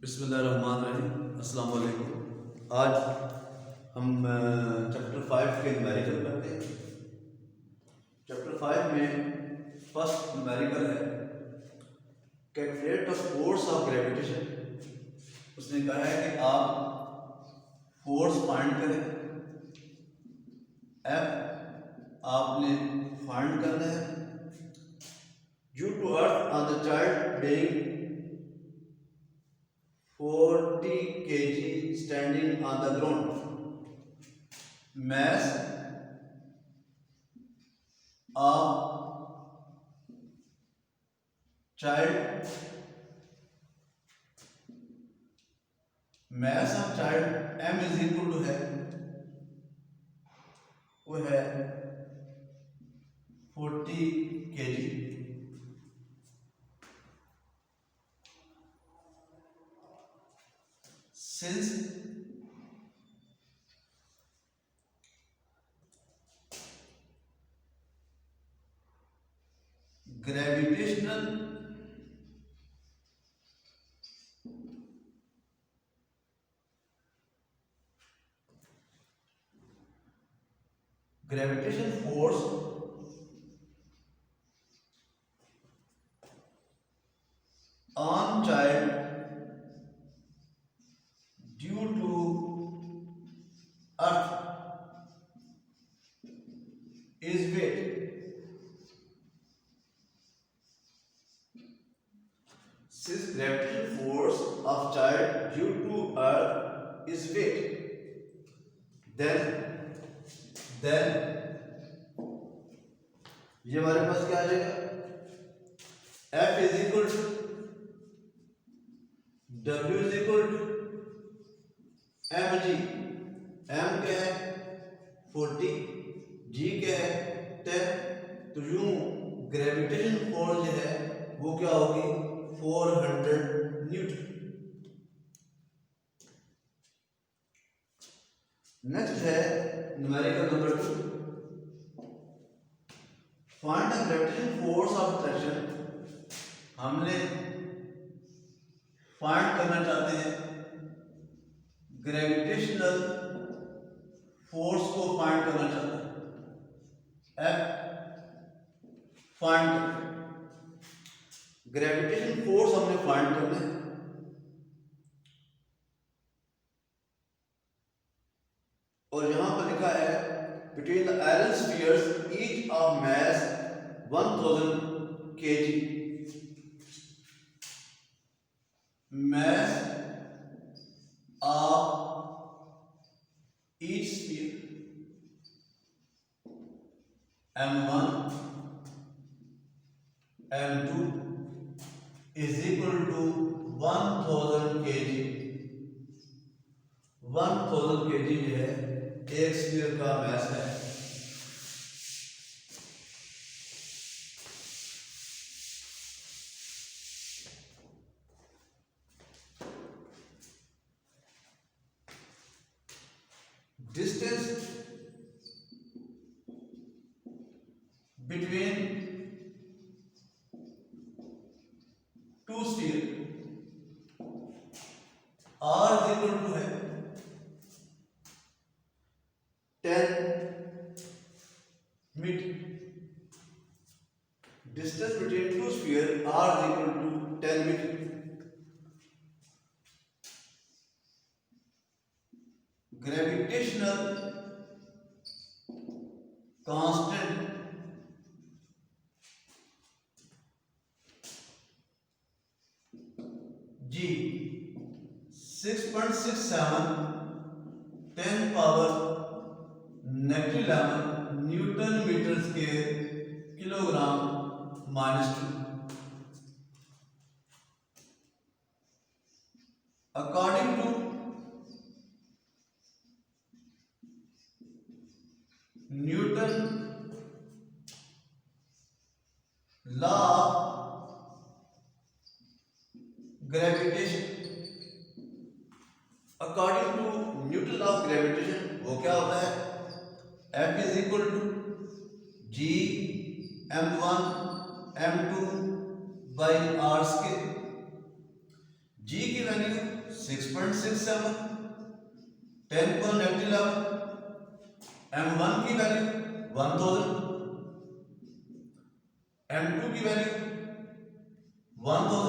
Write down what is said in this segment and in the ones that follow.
बिस्मिल्लाहिर्रहमानिर्रहीम। अस्सलाम वालेकुम। आज हम चैप्टर 5 के न्यूमेरिकल करते हैं। चैप्टर 5 में फर्स्ट न्यूमेरिकल है calculate the force of gravitation. उसने कहा है कि आप फोर्स फाइंड करें। एफ आपने फाइंड करना है। Due to earth on the child being 40 kg standing on the ground. Mass of child, mass of child m is equal to है वो है 40 kg। Since gravitational force on child due to earth is weight। Since gravitational force of child due to earth is weight, then ये हमारे पास क्या आ जाएगा? F is equal to W is equal to mg। m क्या है 40, g क्या है 10। तो यूं ग्रेविटेशन फोर्स जो है वो क्या होगी 400 न्यूटन। नेक्स्ट है numerical number 2। Find the gravitation force of attraction. हमने फाइंड करना चाहते हैं ग्रेविटेशनल फोर्स को फाइंड करना चाहते हैं। एफ फाइंड ग्रेविटेशन फोर्स हमने फाइंड करना है। और यहां पर लिखा है between the iron spheres each of mass 1000 kg। mass of each sphere m1 m2 is equal to 1000 kg। 1000 kg जो है एक स्फीयर का मास है। Distance between two spheres r is equal to है 10 metre. Distance between two spheres r is equal to 10 metre. Gravitational constant G 6.67 10 power -11 newton metre square kilogram -2। According to Newton law of gravitation. According to Newton law of gravitation वो क्या होता है F is equal to G m1 m2 by r square. G की value 6.67, 10 को negative 11, m1 की value 1000, m2 की value 1000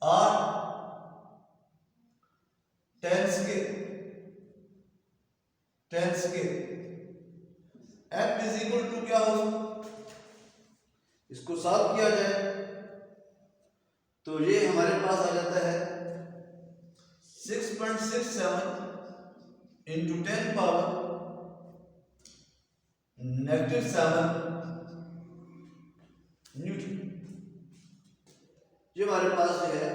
और 10 के f इज इक्वल टू क्या होगा, इसको सॉल्व किया जाए तो ये हमारे पास आ जाता है 6.67 इंटू 10 पावर -7 न्यूटन। ये हमारे पास जो है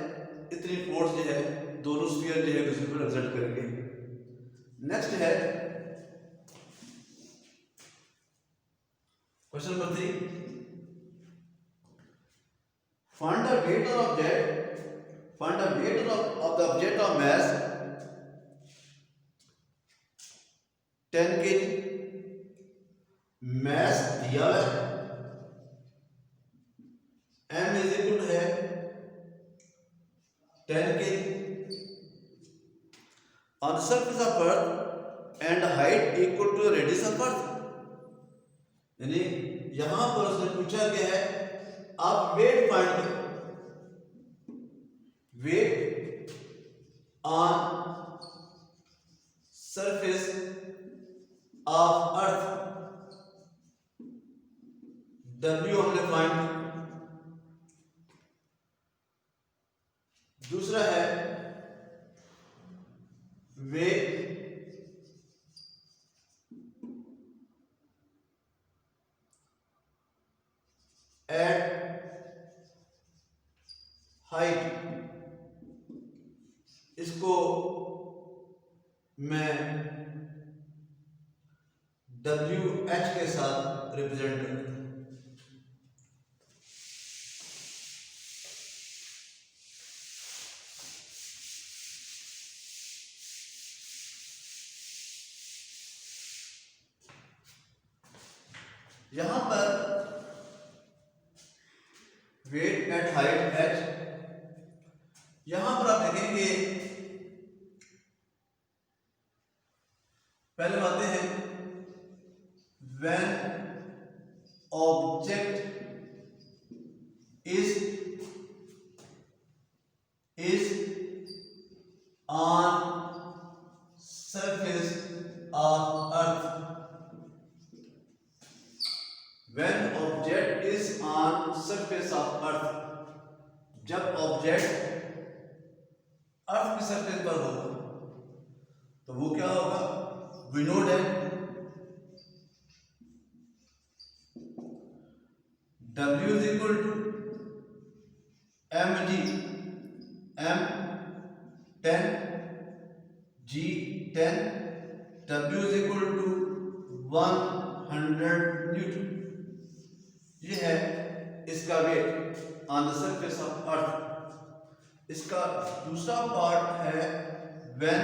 इतनी फोर्स जो है दोनों स्फीयर जो है दूसरे पर एक्सर्ट करेंगे। नेक्स्ट है question number 3, find the weight of the object of mass 10 kg, mass दिया है m इज इक्वल है 10 kg on the surface of earth and height equal to the radius of earth। यानी यहां पर उसने पूछा गया है आप वेट फाइंड करो, weight on surface of earth W हमने फाइंड किया। दूसरा है वेट एट हाइट, इसको मैं WH के साथ रिप्रेजेंट करता हूं। यहां पर वेट एट हाइट h, यहां पर आप देखेंगे पहले आते हैं when object is on surface of earth, when object is on surface of earth, जब ऑब्जेक्ट अर्थ की सरफेस पर होगा तो वो क्या होगा, we know that W is equal to mg, m 10, g 10, W is equal to 100 newton. ये है इसका weight on the surface of earth. इसका दूसरा पार्ट है when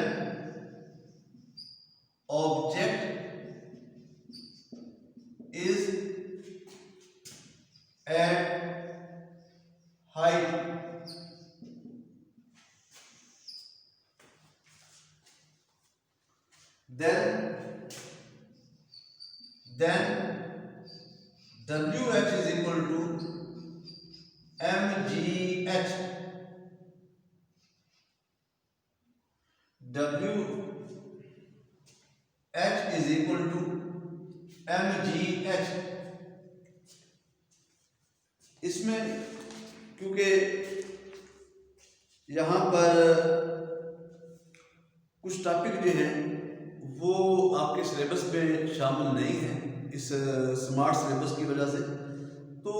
object is at height, then WH is equal to mgh, WH is equal to mgh। इसमें क्योंकि यहाँ पर कुछ टॉपिक जो हैं वो आपके सिलेबस में शामिल नहीं है इस स्मार्ट सिलेबस की वजह से, तो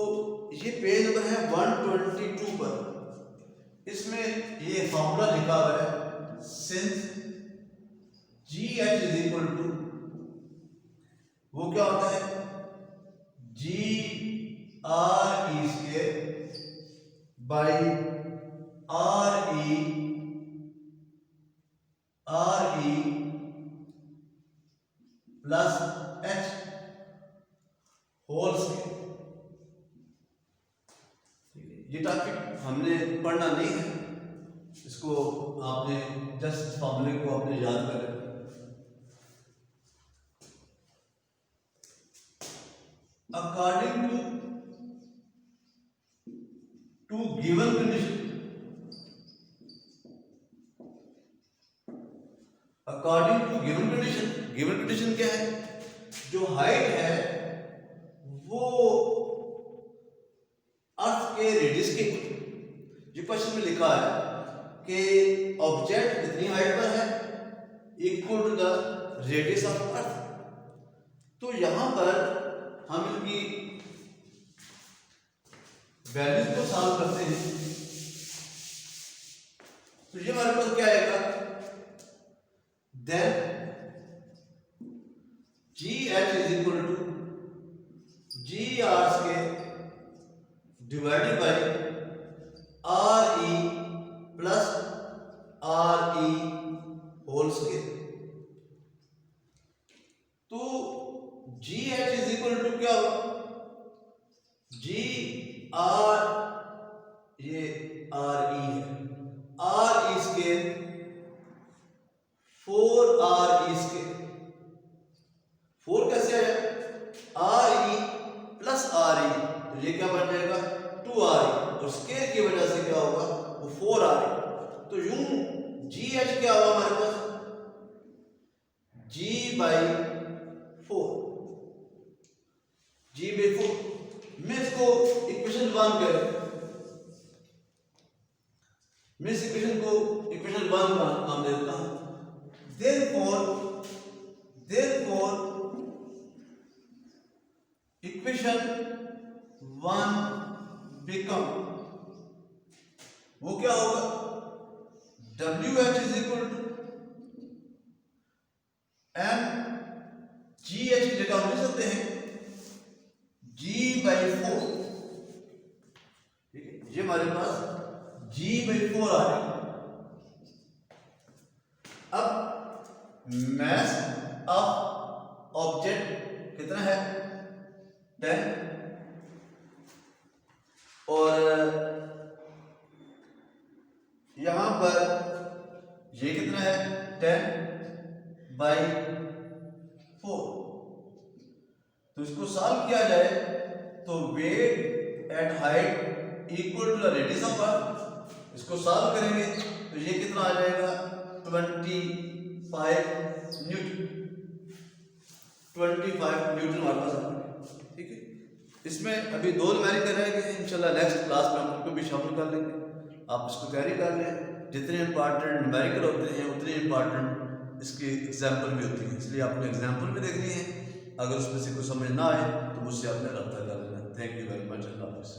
ये पेज नंबर है 122 पर, इसमें ये फॉर्मूला लिखा हुआ है since GH is equal to, वो क्या होता है GRE square by RE plus H whole square. ये टॉपिक हमने पढ़ना नहीं है, इसको इसको आपने जस्ट इस फॉर्मूले को आपने याद कर लें। According to given condition, according to given condition, given condition क्या है? जो हाइट है वो अर्थ के रेडियस के, जो क्वेश्चन में लिखा है कि ऑब्जेक्ट कितनी हाइट पर है, equal to the radius of earth. तो यहां पर हम इनकी वैल्यूज को सॉल्व करते हैं। तो ये हमारे पास क्या आएगा? Then G H is equal to G R square divided by R E plus R E whole square. तो G H is equal to क्या होगा? जी आर, ये आर ई है, R E square 4 R E square. 4 कैसे आया? R E plus R E, तो ये क्या बन जाएगा? 2 आर ई, और स्क्वायर की वजह से क्या होगा? वो 4 आर ई। तो यूं जी एच क्या होगा हमारे पास? जी बाई 4, जी बाई 4। मैं इसको इक्वेशन 1 करें, मैं इस इक्वेशन को इक्वेशन 1 का नाम दे देता हूं। therefore इक्वेशन 1 become, वो क्या होगा? WH is equal to M, G H की जगह हम लिख सकते हैं G बाई 4। ठीक है, ये हमारे पास G बाई 4 आ रहा है। अब मास ऑफ ऑब्जेक्ट कितना है? 10, और यहां पर ये कितना है? 10 बाई 4। तो इसको सॉल्व किया जाए तो weight at height equal to the radius of earth. इसको सॉल्व करेंगे तो ये कितना आ जाएगा? 25 न्यूटन, 25 न्यूटन हमारे पास आ गया। ठीक है, इसमें अभी 2 न्यूमेरिकल रह गए, इंशाल्लाह नेक्स्ट क्लास में हम उनको भी शामिल कर लेंगे। आप इसको तैयारी कर लें, जितने इंपॉर्टेंट न्यूमेरिकल होते हैं उतने इंपॉर्टेंट इसकी एग्जाम्पल भी होती है, इसलिए आपने एग्जाम्पल भी देखनी है। अगर उसमें से कुछ समझ ना आए तो मुझसे आपने रब्ता कर लेना। Thank you very much. अल्लाह हाफ़िज़।